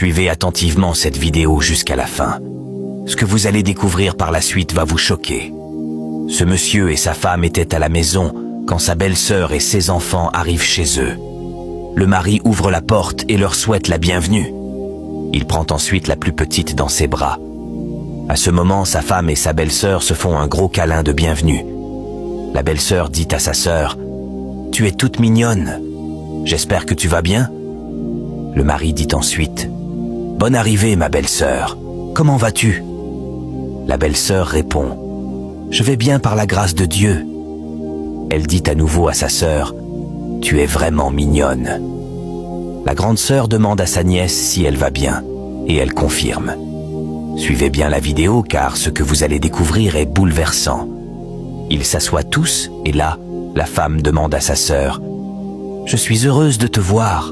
Suivez attentivement cette vidéo jusqu'à la fin. Ce que vous allez découvrir par la suite va vous choquer. Ce monsieur et sa femme étaient à la maison quand sa belle-sœur et ses enfants arrivent chez eux. Le mari ouvre la porte et leur souhaite la bienvenue. Il prend ensuite la plus petite dans ses bras. À ce moment, sa femme et sa belle-sœur se font un gros câlin de bienvenue. La belle-sœur dit à sa sœur « Tu es toute mignonne. J'espère que tu vas bien ?» Le mari dit ensuite « Bonne arrivée, ma belle-sœur. Comment vas-tu ?» La belle-sœur répond « Je vais bien par la grâce de Dieu. » Elle dit à nouveau à sa sœur « Tu es vraiment mignonne. » La grande sœur demande à sa nièce si elle va bien, et elle confirme. Suivez bien la vidéo car ce que vous allez découvrir est bouleversant. Ils s'assoient tous et là, la femme demande à sa sœur « Je suis heureuse de te voir. »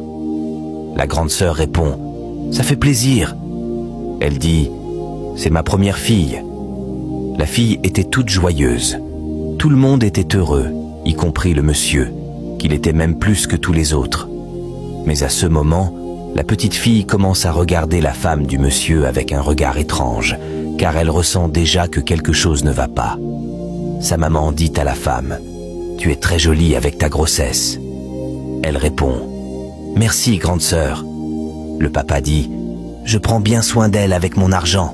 La grande sœur répond « Ça fait plaisir. » Elle dit « C'est ma première fille. » La fille était toute joyeuse. Tout le monde était heureux, y compris le monsieur, qu'il était même plus que tous les autres. Mais à ce moment, la petite fille commence à regarder la femme du monsieur avec un regard étrange, car elle ressent déjà que quelque chose ne va pas. Sa maman dit à la femme « Tu es très jolie avec ta grossesse. » Elle répond « Merci, grande sœur. » Le papa dit « Je prends bien soin d'elle avec mon argent. »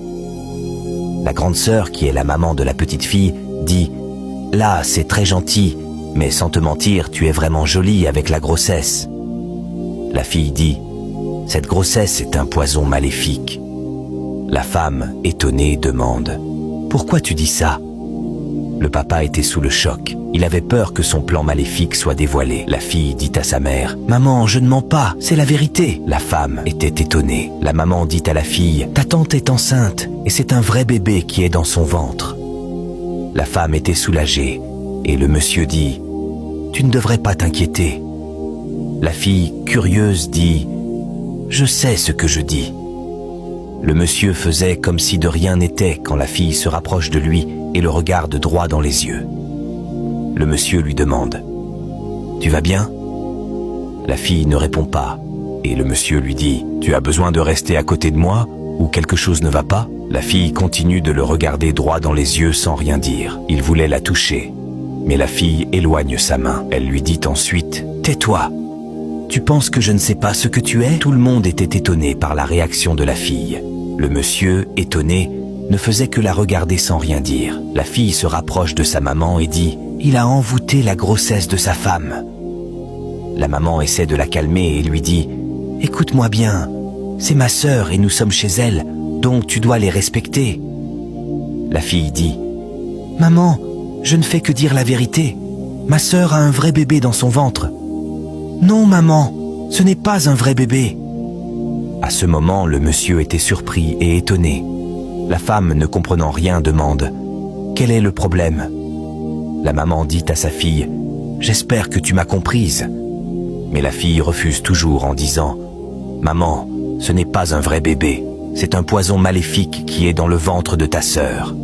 La grande sœur, qui est la maman de la petite fille, dit « Là, c'est très gentil, mais sans te mentir, tu es vraiment jolie avec la grossesse. » La fille dit « Cette grossesse est un poison maléfique. » La femme, étonnée, demande « Pourquoi tu dis ça ?» Le papa était sous le choc. Il avait peur que son plan maléfique soit dévoilé. La fille dit à sa mère « Maman, je ne mens pas, c'est la vérité. » La femme était étonnée. La maman dit à la fille « Ta tante est enceinte et c'est un vrai bébé qui est dans son ventre. » La femme était soulagée et le monsieur dit « Tu ne devrais pas t'inquiéter. » La fille, curieuse, dit « Je sais ce que je dis. » Le monsieur faisait comme si de rien n'était quand la fille se rapproche de lui et le regarde droit dans les yeux. Le monsieur lui demande « Tu vas bien ?» La fille ne répond pas et le monsieur lui dit « Tu as besoin de rester à côté de moi ou quelque chose ne va pas ?» La fille continue de le regarder droit dans les yeux sans rien dire. Il voulait la toucher, mais la fille éloigne sa main. Elle lui dit ensuite « Tais-toi. Tu penses que je ne sais pas ce que tu es ?» Tout le monde était étonné par la réaction de la fille. Le monsieur, étonné, ne faisait que la regarder sans rien dire. La fille se rapproche de sa maman et dit « Il a envoûté la grossesse de sa femme. » La maman essaie de la calmer et lui dit « Écoute-moi bien, c'est ma sœur et nous sommes chez elle, donc tu dois les respecter. » La fille dit « Maman, je ne fais que dire la vérité. Ma sœur a un vrai bébé dans son ventre. » « Non, maman, ce n'est pas un vrai bébé. » À ce moment, le monsieur était surpris et étonné. La femme, ne comprenant rien, demande « Quel est le problème ?» La maman dit à sa fille « J'espère que tu m'as comprise. » Mais la fille refuse toujours en disant « Maman, ce n'est pas un vrai bébé. C'est un poison maléfique qui est dans le ventre de ta sœur. »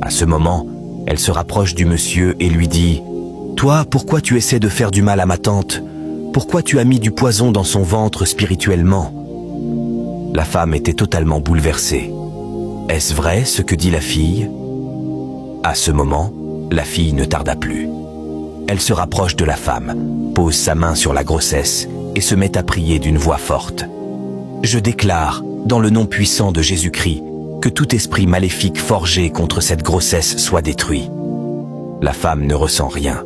À ce moment, elle se rapproche du monsieur et lui dit « Toi, pourquoi tu essaies de faire du mal à ma tante? Pourquoi tu as mis du poison dans son ventre spirituellement ?» La femme était totalement bouleversée. Est-ce vrai ce que dit la fille? À ce moment, la fille ne tarda plus. Elle se rapproche de la femme, pose sa main sur la grossesse et se met à prier d'une voix forte. « Je déclare, dans le nom puissant de Jésus-Christ, que tout esprit maléfique forgé contre cette grossesse soit détruit. » La femme ne ressent rien.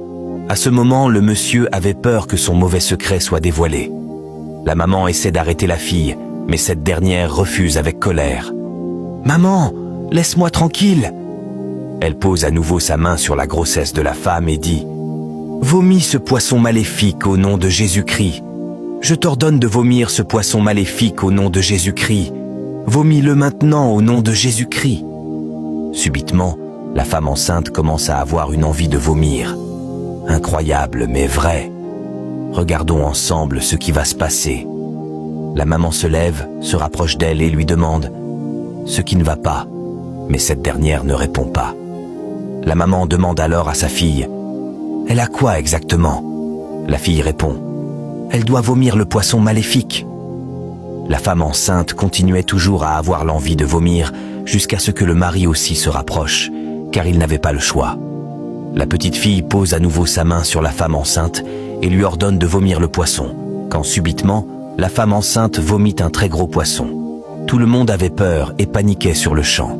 À ce moment, le monsieur avait peur que son mauvais secret soit dévoilé. La maman essaie d'arrêter la fille, mais cette dernière refuse avec colère. « Maman, laisse-moi tranquille !» Elle pose à nouveau sa main sur la grossesse de la femme et dit « Vomis ce poisson maléfique au nom de Jésus-Christ. Je t'ordonne de vomir ce poisson maléfique au nom de Jésus-Christ. Vomis-le maintenant au nom de Jésus-Christ. » Subitement, la femme enceinte commence à avoir une envie de vomir. Incroyable, mais vrai. Regardons ensemble ce qui va se passer. La maman se lève, se rapproche d'elle et lui demande ce qui ne va pas, mais cette dernière ne répond pas. La maman demande alors à sa fille « Elle a quoi exactement ?» La fille répond « Elle doit vomir le poisson maléfique. » La femme enceinte continuait toujours à avoir l'envie de vomir jusqu'à ce que le mari aussi se rapproche, car il n'avait pas le choix. La petite fille pose à nouveau sa main sur la femme enceinte et lui ordonne de vomir le poisson, quand subitement, la femme enceinte vomit un très gros poisson. Tout le monde avait peur et paniquait sur le champ.